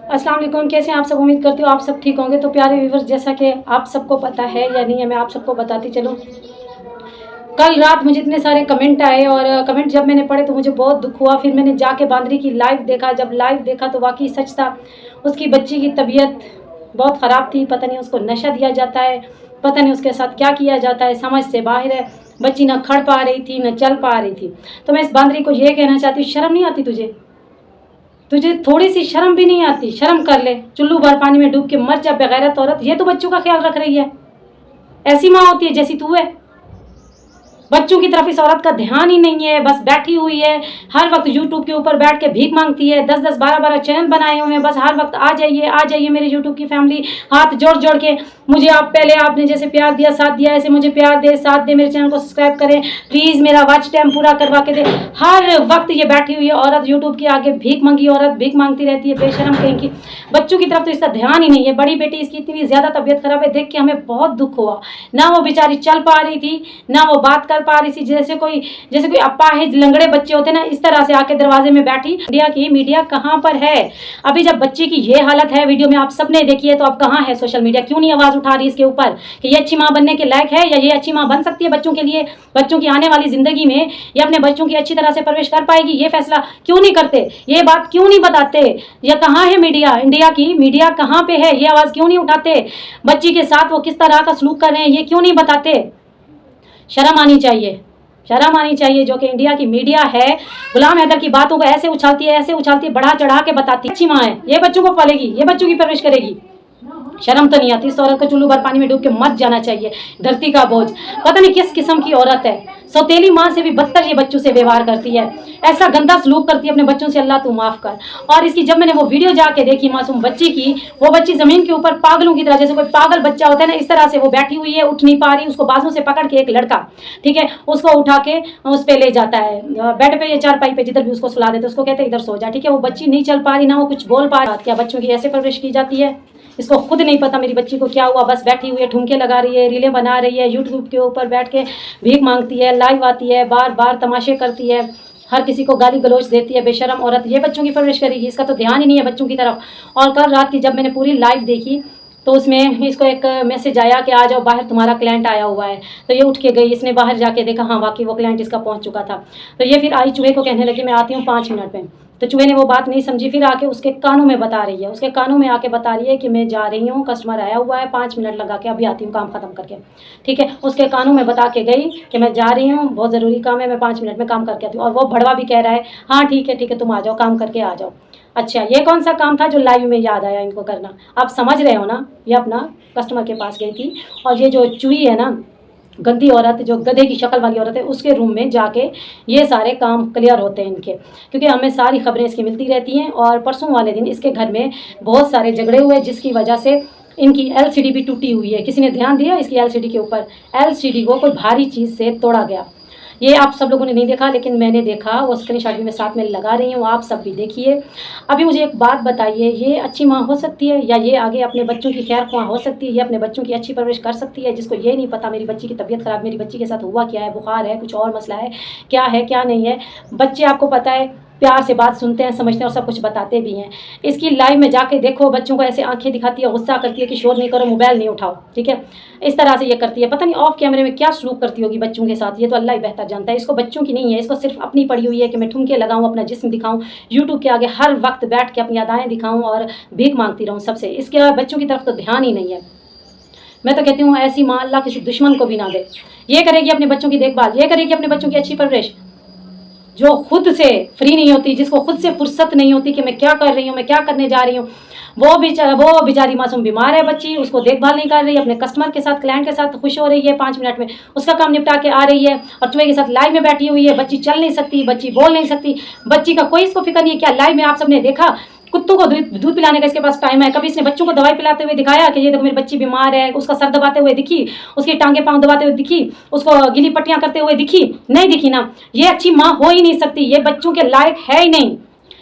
अस्सलाम वालेकुम, कैसे हैं आप सब। उम्मीद करती हूँ आप सब ठीक होंगे। तो प्यारे व्यूवर्स, जैसा कि आप सबको पता है या नहीं है, मैं आप सबको बताती चलूँ। कल रात मुझे इतने सारे कमेंट आए और कमेंट जब मैंने पढ़े तो मुझे बहुत दुख हुआ। फिर मैंने जाके बांदरी की लाइव देखा। जब लाइव देखा तो वाकई सच था। उसकी बच्ची की तबीयत बहुत ख़राब थी। पता नहीं उसको नशा दिया जाता है, पता नहीं उसके साथ क्या किया जाता है, समझ से बाहर है। बच्ची ना खड़ पा रही थी, ना चल पा रही थी। तो मैं इस बांदरी को ये कहना चाहती हूँ, शर्म नहीं आती तुझे? तुझे थोड़ी सी शर्म भी नहीं आती? शर्म कर ले। चुल्लू भर पानी में डूब के मर जा बेगैरत औरत। ये तो बच्चों का ख्याल रख रही है। ऐसी माँ होती है जैसी तू है। बच्चों की तरफ इस औरत का ध्यान ही नहीं है, बस बैठी हुई है। हर वक्त यूट्यूब के ऊपर बैठ के भीख मांगती है। 10-10, 12-12 चैनल बनाए हुए हैं। बस हर वक्त आ जाइए मेरे यूट्यूब की फैमिली, हाथ जोड़ जोड़ के मुझे आप पहले आपने जैसे प्यार दिया, साथ दिया, ऐसे मुझे प्यार दे, साथ दे, मेरे चैनल को सब्सक्राइब करें प्लीज़, मेरा वॉच टाइम पूरा करवा के दे। हर वक्त ये बैठी हुई है औरत यूट्यूब के आगे, भीख मांगी औरत, भीख मांगती रहती है बेशरम कहीं की। बच्चों की तरफ तो इसका ध्यान ही नहीं है। बड़ी बेटी इसकी इतनी ज़्यादा तबीयत खराब है, देख के हमें बहुत दुख हुआ। ना वो बेचारी चल पा रही थी, ना वो बात कर पा रही थी। जैसे कोई अपाहिज लंगड़े बच्चे होते ना, इस तरह से आके दरवाजे में बैठी। इंडिया की मीडिया कहाँ पर है? अभी जब बच्ची की ये हालत है, वीडियो में आप सबने देखी है, तो अब कहाँ है सोशल मीडिया? क्यों नहीं आवाज उठा रही इसके ऊपर कि ये अच्छी माँ बनने के लायक है, या ये अच्छी माँ बन सकती है बच्चों के लिए? बच्चों की आने वाली जिंदगी में ये अपने बच्चों की अच्छी तरह से परवरिश कर पाएगी? ये फैसला क्यों नहीं करते? ये बात क्यों नहीं बताते? या कहाँ है मीडिया? इंडिया की मीडिया कहाँ पे है? ये आवाज क्यों नहीं उठाते? बच्ची के साथ वो किस तरह का सलूक कर रहे हैं, ये क्यों नहीं बताते? शर्म आनी चाहिए, शर्म आनी चाहिए। जो कि इंडिया की मीडिया है, गुलाम हैदर की बातों को ऐसे उछालती है, ऐसे उछालती है, बढ़ा चढ़ा के बताती है। अच्छी माँ है, ये बच्चों को पालेगी, ये बच्चों की परवरिश करेगी। शर्म तो नहीं आती? इस औरत को चुल्लू भर पानी में डूब के मर जाना चाहिए। धरती का बोझ, पता नहीं किस किस्म की औरत है। सौतेली माँ से भी बदतर ये बच्चों से व्यवहार करती है, ऐसा गंदा सलूक करती है अपने बच्चों से। अल्लाह तू माफ कर। और इसकी जब मैंने वो वीडियो जाके देखी मासूम बच्ची की, वो बच्ची जमीन के ऊपर पागलों की तरह, जैसे कोई पागल बच्चा होता है ना, इस तरह से वो बैठी हुई है, उठ नहीं पा रही। उसको बाजू से पकड़ के एक लड़का, ठीक है, उसको उठा के उस पे ले जाता है, बेड पे या चारपाई पे, जिधर भी उसको सुला देते, उसको कहते हैं इधर सो जा, ठीक है। वो बच्ची नहीं चल पा रही, ना वो कुछ बोल पा रही। क्या बच्चों की ऐसे परवरिश की जाती है? इसको खुद नहीं पता मेरी बच्ची को क्या हुआ, बस बैठी हुई है, ठुमके लगा रही है, रीलें बना रही है, यूट्यूब के ऊपर बैठ के भीख मांगती है, लाइव आती है, बार बार तमाशे करती है, हर किसी को गाली गलौज देती है। बेशरम औरत ये बच्चों की परवरिश करेगी? इसका तो ध्यान ही नहीं है बच्चों की तरफ। और कल रात की जब मैंने पूरी लाइव देखी तो उसमें इसको एक मैसेज आया कि आ जाओ बाहर, तुम्हारा क्लाइंट आया हुआ है। तो ये उठ के गई, इसने बाहर जाके देखा, हाँ वाकई वो क्लाइंट इसका पहुंच चुका था। तो ये फिर आई, चूहे को कहने लगी मैं आती हूँ 5 मिनट में। तो चूहे ने वो बात नहीं समझी, फिर आके उसके कानों में बता रही है, उसके कानों में आके बता रही है कि मैं जा रही हूँ, कस्टमर आया हुआ है, 5 मिनट लगा के अभी आती हूँ काम ख़त्म करके, ठीक है। उसके कानों में बता के गई कि मैं जा रही हूँ, बहुत ज़रूरी काम है, मैं 5 मिनट में काम करके आती हूँ। और वो भड़वा भी कह रहा है हाँ ठीक है तुम आ जाओ, काम करके आ जाओ। अच्छा, ये कौन सा काम था जो लाइव में याद आया इनको करना? आप समझ रहे हो ना? ये अपना कस्टमर के पास गई थी, और ये जो चूही है ना, गंदी औरत, जो गधे की शक्ल वाली औरत है, उसके रूम में जाके ये सारे काम क्लियर होते हैं इनके, क्योंकि हमें सारी खबरें इसकी मिलती रहती हैं। और परसों वाले दिन इसके घर में बहुत सारे झगड़े हुए, जिसकी वजह से इनकी एलसीडी भी टूटी हुई है। किसी ने ध्यान दिया इसकी एलसीडी के ऊपर? एलसीडी को कोई भारी चीज़ से तोड़ा गया। ये आप सब लोगों ने नहीं देखा, लेकिन मैंने देखा। वो स्क्रीनशॉट भी मैं साथ में लगा रही हूँ, आप सब भी देखिए। अभी मुझे एक बात बताइए, ये अच्छी माँ हो सकती है, या ये आगे अपने बच्चों की खैर ख्वाह हो सकती है, ये अपने बच्चों की अच्छी परवरिश कर सकती है? जिसको ये नहीं पता मेरी बच्ची की तबीयत ख़राब, मेरी बच्ची के साथ हुआ क्या है, बुखार है, कुछ और मसला है क्या नहीं है। बच्चे आपको पता है प्यार से बात सुनते हैं, समझते हैं और सब कुछ बताते भी हैं। इसकी लाइव में जाके देखो, बच्चों को ऐसे आंखें दिखाती है, गुस्सा करती है कि शोर नहीं करो, मोबाइल नहीं उठाओ, ठीक है। इस तरह से ये करती है। पता नहीं ऑफ कैमरे में क्या सलूक करती होगी बच्चों के साथ, ये तो अल्लाह ही बेहतर जानता है। इसको बच्चों की नहीं है, इसको सिर्फ अपनी पड़ी हुई है कि मैं ठुमके लगाऊं, अपना जिस्म दिखाऊं, यूट्यूब के आगे हर वक्त बैठ के अपनी अदाएँ दिखाऊं और भीख मांगती रहूं सबसे। इसके बच्चों की तरफ तो ध्यान ही नहीं है। मैं तो कहती हूँ ऐसी माँ अल्लाह किसी दुश्मन को भी ना दे। ये करेगी अपने बच्चों की देखभाल, ये करेगी अपने बच्चों की अच्छी परवरिश, जो खुद से फ्री नहीं होती, जिसको खुद से फुर्सत नहीं होती कि मैं क्या कर रही हूँ, मैं क्या करने जा रही हूँ। वो बेचारी मासूम बीमार है बच्ची, उसको देखभाल नहीं कर रही, अपने कस्टमर के साथ, क्लाइंट के साथ खुश हो रही है, 5 मिनट में उसका काम निपटा के आ रही है, और चूहे के साथ लाइव में बैठी हुई है। बच्ची चल नहीं सकती, बच्ची बोल नहीं सकती, बच्ची का कोई इसको फिक्र नहीं है। क्या लाइव में आप सबने देखा कुत्तों को दूध पिलाने का इसके पास टाइम है? कभी इसने बच्चों को दवाई पिलाते हुए दिखाया कि ये देखो मेरी बच्ची बीमार है? उसका सर दबाते हुए दिखी? उसके टांगे पांव दबाते हुए दिखी? उसको गिली पट्टियां करते हुए दिखी? नहीं दिखी ना। ये अच्छी माँ हो ही नहीं सकती, ये बच्चों के लायक है ही नहीं।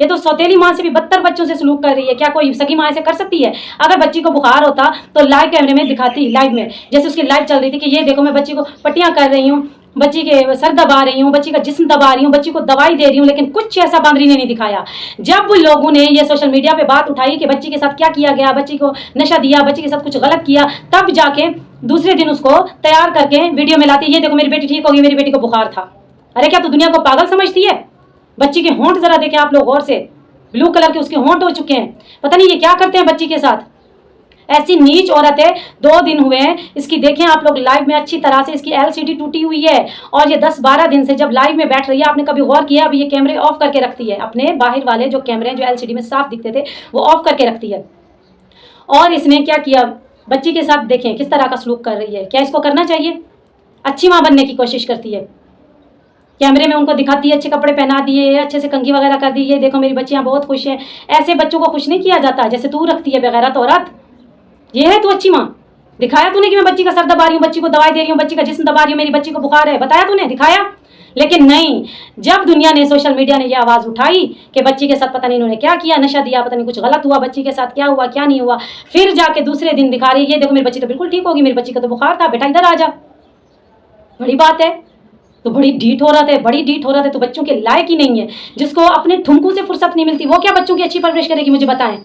ये तो सौतेली माँ से भी बदतर बच्चों से सलूक कर रही है। क्या कोई सगी माँ ऐसे कर सकती है? अगर बच्ची को बुखार होता तो लाइव कैमरे में दिखाती, लाइव में, जैसे उसकी लाइव चल रही थी कि ये देखो मैं बच्ची को पट्टियां कर रही हूँ, बच्ची के सर दबा रही हूँ, बच्ची का जिस्म दबा रही हूँ, बच्ची को दवाई दे रही हूँ, लेकिन कुछ ऐसा बांदरी ने नहीं दिखाया। जब लोगों ने ये सोशल मीडिया पे बात उठाई कि बच्ची के साथ क्या किया गया, बच्ची को नशा दिया, बच्ची के साथ कुछ गलत किया, तब जाके दूसरे दिन उसको तैयार करके वीडियो में लाती, ये देखो मेरी बेटी ठीक होगी, मेरी बेटी को बुखार था। अरे क्या तू दुनिया को पागल समझती है? बच्ची के होंठ जरा देखे आप लोग गौर से, ब्लू कलर के उसके होंठ हो चुके हैं। पता नहीं ये क्या करते हैं बच्ची के साथ। ऐसी नीच औरत है। 2 दिन हुए हैं इसकी, देखें आप लोग लाइव में अच्छी तरह से, इसकी एलसीडी टूटी हुई है और ये 10-12 दिन से जब लाइव में बैठ रही है, आपने कभी गौर किया? अभी ये कैमरे ऑफ करके रखती है, अपने बाहर वाले जो कैमरे जो एलसीडी में साफ दिखते थे वो ऑफ करके रखती है। और इसने क्या किया बच्ची के साथ, देखें किस तरह का सलूक कर रही है। क्या इसको करना चाहिए? अच्छी माँ बनने की कोशिश करती है, कैमरे में उनको दिखाती है, अच्छे कपड़े पहना दिए, अच्छे से कंघी वगैरह कर दी, ये देखो मेरी बच्चियां बहुत खुश हैं। ऐसे बच्चों को खुश नहीं किया जाता जैसे तू रखती है बेगैरत औरत। ये है तू अच्छी माँ? दिखाया तूने कि मैं बच्ची का सर दबा रही हूँ, बच्ची को दवाई दे रही हूँ, बच्ची का जिस्म दबा रही हूँ, मेरी बच्ची को बुखार है? बताया तूने? दिखाया? लेकिन नहीं, जब दुनिया ने, सोशल मीडिया ने ये आवाज़ उठाई कि बच्ची के साथ पता नहीं इन्होंने क्या किया, नशा दिया, पता नहीं कुछ गलत हुआ, बच्ची के साथ क्या हुआ क्या नहीं हुआ, फिर जाके दूसरे दिन दिखा रही, ये देखो मेरी बच्ची तो बिल्कुल ठीक होगी, मेरी बच्ची का तो बुखार था, बेटा इधर आ जा। बड़ी बात है, तो बड़ी ढीठ हो रहा था, बड़ी ढीठ हो रहा था, तो बच्चों के लायक ही नहीं है। जिसको अपने ठुमकू से फुर्सत नहीं मिलती वो क्या बच्चों की अच्छी परवरिश करेगी? मुझे बताएं।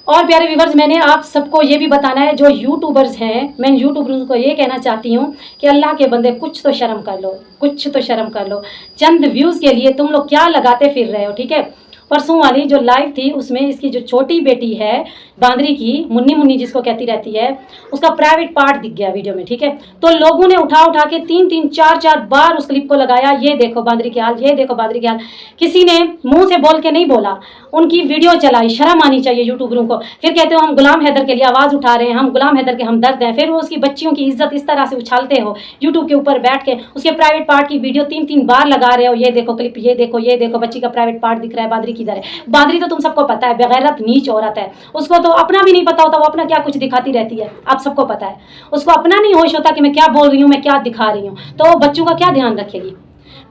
और प्यारे व्यूवर्स, मैंने आप सबको ये भी बताना है, जो यूट्यूबर्स हैं, मैं यूट्यूबर्स को ये कहना चाहती हूँ कि अल्लाह के बंदे कुछ तो शर्म कर लो, कुछ तो शर्म कर लो। चंद व्यूज़ के लिए तुम लोग क्या लगाते फिर रहे हो? ठीक है, परसों वाली जो लाइव थी उसमें इसकी जो छोटी बेटी है बांदरी की, मुन्नी मुन्नी जिसको कहती रहती है, उसका प्राइवेट पार्ट दिख गया वीडियो में। ठीक है, तो लोगों ने उठा उठा के 3-3, 4-4 बार उस क्लिप को लगाया, ये देखो बांदरी के हाल, ये देखो बांदरी के हाल। किसी ने मुंह से बोल के नहीं बोला, उनकी वीडियो चलाई। शर्म आनी चाहिए यूट्यूबरों को। फिर कहते हो हम गुलाम हैदर के लिए आवाज़ उठा रहे हैं, हम गुलाम हैदर के हमदर्द हैं। फिर वो उसकी बच्चियों की इज्जत इस तरह से उछालते हो यूट्यूब के ऊपर बैठ के, उसके प्राइवेट पार्ट की वीडियो 3-3 बार लगा रहे हो, ये देखो क्लिप, ये देखो, ये देखो बच्ची का प्राइवेट पार्ट दिख रहा है, बांदरी किधर है? बांदरी तो तुम सबको पता है बेगैरत नीच औरत है, उसको तो अपना भी नहीं पता होता, वो अपना क्या कुछ दिखाती रहती है, आप सबको पता है। उसको अपना नहीं होश होता कि मैं क्या बोल रही हूँ, मैं क्या दिखा रही हूँ, तो बच्चों का क्या ध्यान रखेगी?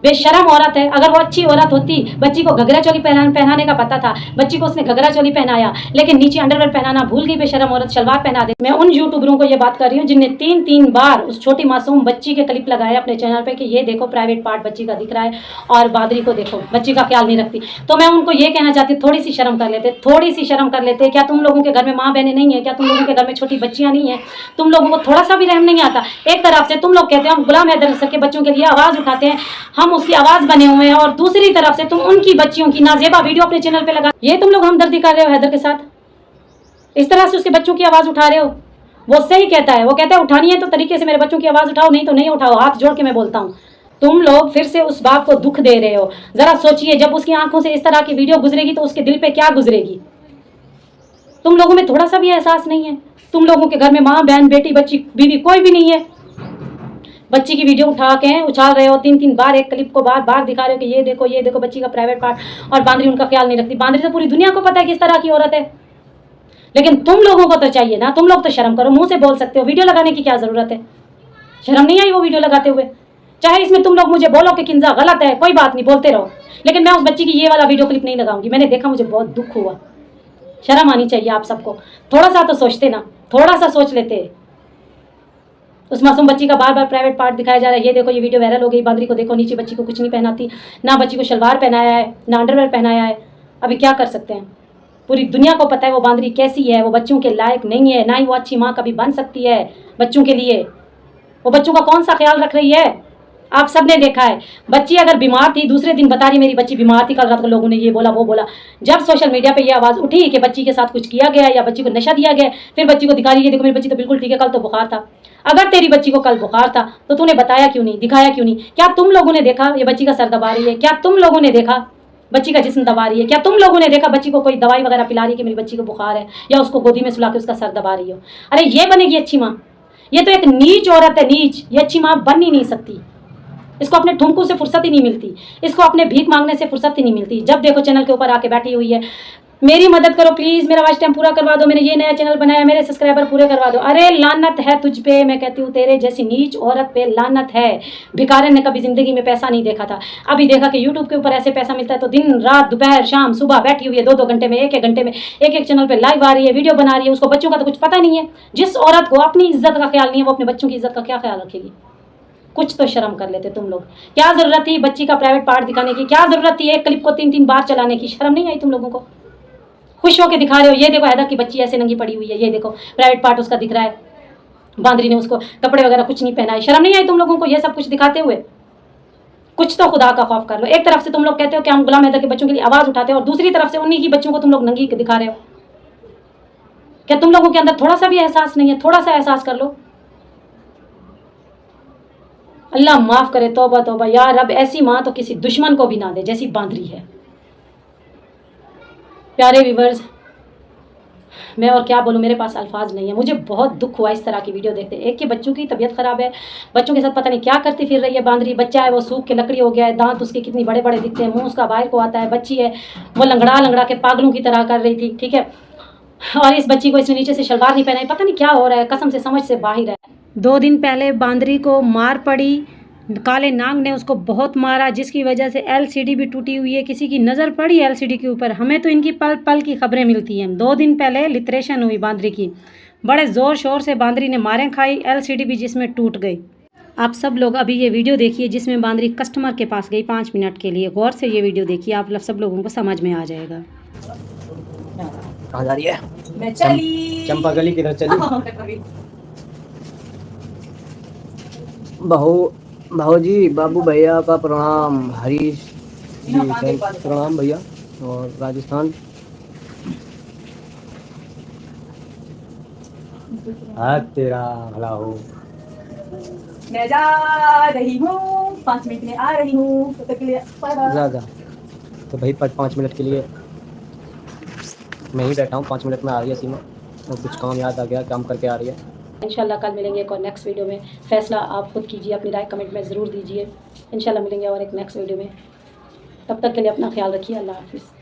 बेशरम औरत है। अगर वो अच्छी औरत होती, बच्ची को घगरा चोली पहनाने का पता था, बच्ची को उसने घगरा चोली पहनाया, लेकिन नीचे अंडरवेयर पहनाना भूल गई बेशरम औरत, शलवार पहना दे। मैं उन यूट्यूबरों को ये बात कर रही हूँ जिनने 3-3 बार उस छोटी मासूम बच्ची के क्लिप लगाए अपने चैनल पे कि ये देखो प्राइवेट पार्ट बच्ची का दिख रहा है और बांदरी को देखो, बच्ची का ख्याल नहीं रखती। तो मैं उनको ये कहना चाहती हूँ, थोड़ी सी शर्म कर लेते, थोड़ी सी शर्म कर लेते। क्या तुम लोगों के घर में माँ बहनें नहीं है? क्या तुम लोगों के घर में छोटी बच्चियाँ नहीं है? तुम लोगों को थोड़ा सा भी रहम नहीं आता? एक तरफ से तुम लोग कहते हो हम गुलाम हैदर सर के बच्चों के लिए आवाज़ उठाते हैं, हम उसकी आवाज़ बने हुए हैं, और दूसरी तरफ से तुम उनकी बच्चियों की नाजेबा वीडियो अपने चैनल पे लगा, ये तुम लोग हमदर्दी कर रहे हो हैदर के साथ, इस तरह से उसके बच्चों की आवाज़ उठा रहे हो। वो सही कहता है, वो कहता है उठानी है तो तरीके से मेरे बच्चों की आवाज़ उठाओ, नहीं तो नहीं उठाओ। हाथ जोड़ के मैं बोलता हूँ, तुम लोग फिर से उस बात को दुख दे रहे हो। जरा सोचिए, जब उसकी आंखों से इस तरह की वीडियो गुजरेगी तो उसके दिल पे क्या गुजरेगी? तुम लोगों में थोड़ा सा भी एहसास नहीं है? तुम लोगों के घर में माँ बहन बेटी बच्ची बीवी कोई भी नहीं है, बच्ची की वीडियो उठा के उछाल रहे हो, 3-3 बार एक क्लिप को बार बार दिखा रहे हो कि ये देखो, ये देखो बच्ची का प्राइवेट पार्ट, और बांदरी उनका ख्याल नहीं रखती। बांदरी तो पूरी दुनिया को पता है किस तरह की औरत है, लेकिन तुम लोगों को तो चाहिए ना, तुम लोग तो शर्म करो, मुंह से बोल सकते हो, वीडियो लगाने की क्या जरूरत है? शर्म नहीं आई वो वीडियो लगाते हुए? चाहे इसमें तुम लोग मुझे बोलो कि किंजा गलत है, कोई बात नहीं, बोलते रहो, लेकिन मैं उस बच्ची की ये वाला वीडियो क्लिप नहीं लगाऊंगी। मैंने देखा, मुझे बहुत दुख हुआ। शर्म आनी चाहिए आप सबको, थोड़ा सा तो सोचते ना, थोड़ा सा सोच लेते। उस मासूम बच्ची का बार बार प्राइवेट पार्ट दिखाया जा रहा है, ये देखो, ये वीडियो वायरल हो गई, बांदरी को देखो, नीचे बच्ची को कुछ नहीं पहनाती, ना बच्ची को शलवार पहनाया है, ना अंडरवेयर पहनाया है। अभी क्या कर सकते हैं? पूरी दुनिया को पता है वो बांदरी कैसी है, वो बच्चों के लायक नहीं है, ना ही वो अच्छी माँ कभी बन सकती है बच्चों के लिए। वो बच्चों का कौन सा ख्याल रख रही है? आप सब ने देखा है, बच्ची अगर बीमार थी, दूसरे दिन बता रही मेरी बच्ची बीमार थी, कल रात को लोगों ने ये बोला वो बोला। जब सोशल मीडिया पे ये आवाज़ उठी कि बच्ची के साथ कुछ किया गया या बच्ची को नशा दिया गया, फिर बच्ची को दिखा रही है, देखो मेरी बच्ची तो बिल्कुल ठीक है, कल तो बुखार था। अगर तेरी बच्ची को कल बुखार था तो तूने बताया क्यों नहीं, दिखाया क्यों नहीं? क्या तुम लोगों ने देखा ये बच्ची का सर दबा रही है? क्या तुम लोगों ने देखा बच्ची का जिस्म दबा रही है? क्या तुम लोगों ने देखा बच्ची को कोई दवाई वगैरह पिला रही है कि मेरी बच्ची को बुखार है, या उसको गोदी में सुला के उसका सर दबा रही हो? अरे ये बनेगी अच्छी माँ? ये तो एक नीच औरत है, नीच। ये अच्छी माँ बन ही नहीं सकती। इसको अपने ठुमकू से फुर्सत ही नहीं मिलती, इसको अपने भीख मांगने से फुर्सत ही नहीं मिलती। जब देखो चैनल के ऊपर आके बैठी हुई है, मेरी मदद करो प्लीज़, मेरा वॉच टाइम पूरा करवा दो, मैंने ये नया चैनल बनाया, मेरे सब्सक्राइबर पूरे करवा दो। अरे लानत है तुझ पे, मैं कहती हूँ तेरे जैसी नीच औरत पे लानत है। भिखारन ने कभी ज़िंदगी में पैसा नहीं देखा था, अभी देखा कि यूट्यूब के ऊपर ऐसे पैसा मिलता है तो दिन रात दोपहर शाम सुबह बैठी हुई है, 2-2 घंटे में, 1-1 घंटे में एक चैनल पर लाइव आ रही है, वीडियो बना रही है। उसको बच्चों का तो कुछ पता नहीं है। जिस औरत को अपनी इज्जत का ख्याल नहीं है, वो अपने बच्चों की इज्जत का क्या ख्याल रखेगी? कुछ तो शर्म कर लेते तुम लोग। क्या ज़रूरत थी बच्ची का प्राइवेट पार्ट दिखाने की? क्या ज़रूरत थी एक क्लिप को 3-3 बार चलाने की? शर्म नहीं आई तुम लोगों को? खुश होकर दिखा रहे हो, ये देखो हैदर की बच्ची ऐसे नंगी पड़ी हुई है, ये देखो प्राइवेट पार्ट उसका दिख रहा है, बांदरी ने उसको कपड़े वगैरह कुछ नहीं पहना है। शर्म नहीं आई तुम लोगों को ये सब कुछ दिखाते हुए? कुछ तो खुदा का खौफ कर लो। एक तरफ से तुम लोग कहते हो कि हम गुलाम हैदर के बच्चों के लिए आवाज़ उठाते हो और दूसरी तरफ से उन्हीं की बच्चों को तुम लोग नंगी दिखा रहे हो। क्या तुम लोगों के अंदर थोड़ा सा भी एहसास नहीं है? थोड़ा सा एहसास कर लो। अल्लाह माफ़ करे, तौबा तौबा यार। अब ऐसी माँ तो किसी दुश्मन को भी ना दे जैसी बांदरी है। प्यारे व्यूवर्स, मैं और क्या बोलूँ, मेरे पास अल्फाज नहीं है। मुझे बहुत दुख हुआ इस तरह की वीडियो देखते। एक के बच्चों की तबीयत ख़राब है, बच्चों के साथ पता नहीं क्या करती फिर रही है बांदरी। बच्चा है वो सूख के लकड़ी हो गया है, दांत उसके कितनी बड़े बड़े दिखते हैं, मुंह उसका बाहर को आता है। बच्ची है वो लंगड़ा लंगड़ा के पागलों की तरह कर रही थी, ठीक है। और इस बच्ची को इसने नीचे से शलवार नहीं पहनाई, पता नहीं क्या हो रहा है, कसम से समझ से बाहर है। 2 दिन पहले बांदरी को मार पड़ी, काले नाग ने उसको बहुत मारा, जिसकी वजह से एलसीडी भी टूटी हुई है। किसी की नज़र पड़ी एलसीडी के ऊपर? हमें तो इनकी पल पल की खबरें मिलती हैं। 2 दिन पहले लिटरेशन हुई बांदरी की, बड़े ज़ोर शोर से बांदरी ने मारें खाई, एलसीडी भी जिसमें टूट गई। आप सब लोग अभी ये वीडियो देखिए जिसमें बांदरी कस्टमर के पास गई 5 मिनट के लिए। गौर से ये वीडियो देखिए, आप सब लोगों को समझ में आ जाएगा। कहाँ जा रही है? मैं चली। चंपा गली किधर चली? बहू जी, बाबू भैया का प्रणाम, हरीश जी प्रणाम भैया, और राजस्थान। हाँ तेरा भला हो। मैं जा रही हूँ, 5 मिनट में आ रही हूँ, तब तक के लिए जा तो भाई 5 मिनट के लिए मैं ही बैठा हूँ। 5 मिनट में आ रही है सीमा, और कुछ काम याद आ गया, काम करके आ रही है। इंशाल्लाह कल मिलेंगे एक और नेक्स्ट वीडियो में। फैसला आप खुद कीजिए, अपनी राय कमेंट में ज़रूर दीजिए। इंशाल्लाह मिलेंगे और एक नेक्स्ट वीडियो में। तब तक के लिए अपना ख्याल रखिए। अल्लाह हाफिज़।